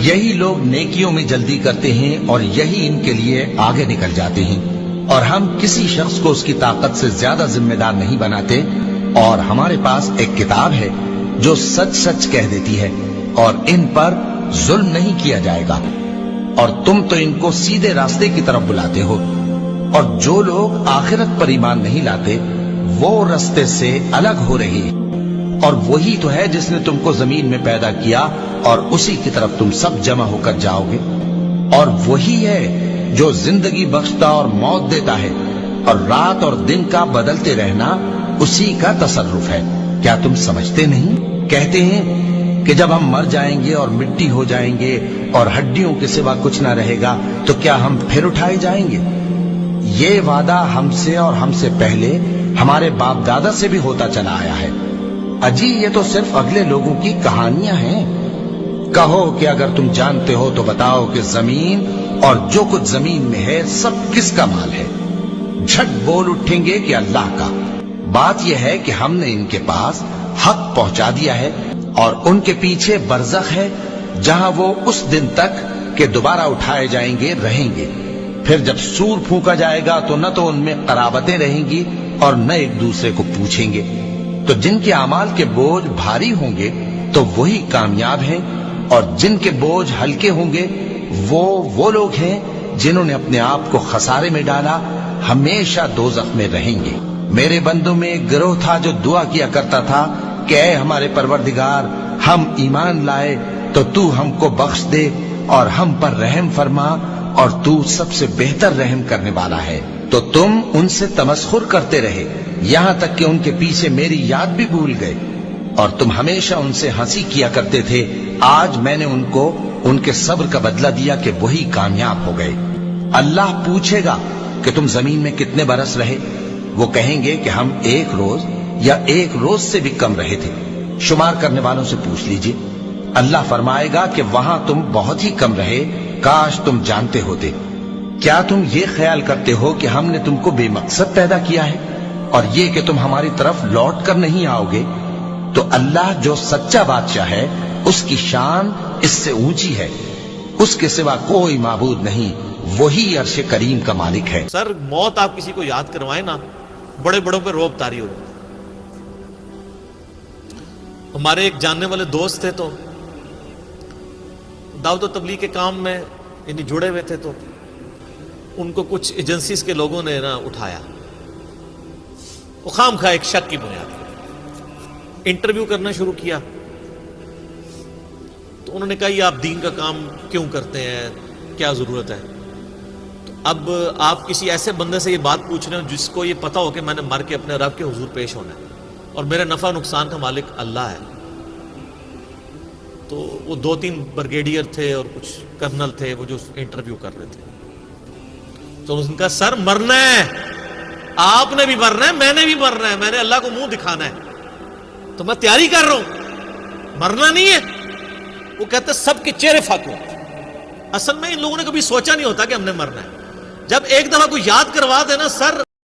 یہی لوگ نیکیوں میں جلدی کرتے ہیں اور یہی ان کے لیے آگے نکل جاتے ہیں، اور ہم کسی شخص کو اس کی طاقت سے زیادہ ذمہ دار نہیں بناتے، اور ہمارے پاس ایک کتاب ہے جو سچ سچ کہہ دیتی ہے، اور ان پر ظلم نہیں کیا جائے گا، اور تم تو ان کو سیدھے راستے کی طرف بلاتے ہو، اور جو لوگ آخرت پر ایمان نہیں لاتے وہ راستے سے الگ ہو رہے ہیں، اور وہی تو ہے جس نے تم کو زمین میں پیدا کیا اور اسی کی طرف تم سب جمع ہو کر جاؤ گے، اور وہی ہے جو زندگی بخشتا اور موت دیتا ہے، اور رات اور دن کا بدلتے رہنا اسی کا تصرف ہے۔ کیا تم سمجھتے نہیں؟ کہتے ہیں کہ جب ہم مر جائیں گے اور مٹی ہو جائیں گے اور ہڈیوں کے سوا کچھ نہ رہے گا تو کیا ہم پھر اٹھائے جائیں گے؟ یہ وعدہ ہم سے اور ہم سے پہلے ہمارے باپ دادا سے بھی ہوتا چلا آیا ہے۔ اجی یہ تو صرف اگلے لوگوں کی کہانیاں ہیں۔ کہو کہ اگر تم جانتے ہو تو بتاؤ کہ زمین اور جو کچھ زمین میں ہے سب کس کا مال ہے؟ جھٹ بول اٹھیں گے کہ اللہ کا۔ بات یہ ہے کہ ہم نے ان کے پاس حق پہنچا دیا ہے، اور ان کے پیچھے برزخ ہے جہاں وہ اس دن تک کہ دوبارہ اٹھائے جائیں گے رہیں گے۔ پھر جب سور پھونکا جائے گا تو نہ تو ان میں قرابتیں رہیں گی اور نہ ایک دوسرے کو پوچھیں گے۔ تو جن کے اعمال کے بوجھ بھاری ہوں گے تو وہی کامیاب ہیں، اور جن کے بوجھ ہلکے ہوں گے وہ لوگ ہیں جنہوں نے اپنے آپ کو خسارے میں ڈالا، ہمیشہ دوزخ میں رہیں گے۔ میرے بندوں میں ایک گروہ تھا جو دعا کیا کرتا تھا کہ اے ہمارے پروردگار، ہم ایمان لائے تو تو ہم کو بخش دے اور ہم پر رحم فرما، اور تو سب سے بہتر رحم کرنے والا ہے۔ تو تم ان سے تمسخر کرتے رہے یہاں تک کہ ان کے پیچھے میری یاد بھی بھول گئے، اور تم ہمیشہ ان سے ہنسی کیا کرتے تھے۔ آج میں نے ان کو ان کے صبر کا بدلہ دیا کہ وہی کامیاب ہو گئے۔ اللہ پوچھے گا کہ تم زمین میں کتنے برس رہے؟ وہ کہیں گے کہ ہم 1 روز یا 1 روز سے بھی کم رہے تھے۔ شمار کرنے والوں سے پوچھ لیجئے۔ اللہ فرمائے گا کہ وہاں تم بہت ہی کم رہے، کاش تم جانتے ہوتے۔ کیا تم یہ خیال کرتے ہو کہ ہم نے تم کو بے مقصد پیدا کیا ہے، اور یہ کہ تم ہماری طرف لوٹ کر نہیں آؤ گے؟ تو اللہ جو سچا بادشاہ ہے اس کی شان اس سے اونچی ہے، اس کے سوا کوئی معبود نہیں، وہی عرش کریم کا مالک ہے۔ سر موت آپ کسی کو یاد کروائیں نا، بڑے بڑوں پہ روب طاری ہو۔ ہمارے ایک جاننے والے دوست تھے تو دعوت و تبلیغ کے کام میں یعنی جڑے ہوئے تھے، تو ان کو کچھ ایجنسیز کے لوگوں نے نا اٹھایا، وہ خام خواہ ایک شک کی بنیاد پر انٹرویو کرنا شروع کیا۔ تو انہوں نے کہا یہ آپ دین کا کام کیوں کرتے ہیں، کیا ضرورت ہے؟ تو اب آپ کسی ایسے بندے سے یہ بات پوچھ رہے ہو جس کو یہ پتا ہو کہ میں نے مر کے اپنے رب کے حضور پیش ہونا ہے اور میرے نفع نقصان کا مالک اللہ ہے۔ تو وہ 2-3 برگیڈیئر تھے اور کچھ کرنل تھے وہ جو انٹرویو کر رہے تھے۔ تو اس نے کہا سر مرنا ہے، آپ نے بھی مرنا ہے، میں نے بھی مرنا ہے، میں نے اللہ کو منہ دکھانا ہے، تو میں تیاری کر رہا ہوں، مرنا نہیں ہے۔ وہ کہتے سب کے چہرے فاقو۔ اصل میں ان لوگوں نے کبھی سوچا نہیں ہوتا کہ ہم نے مرنا ہے۔ جب ایک دفعہ کوئی یاد کروا دینا سر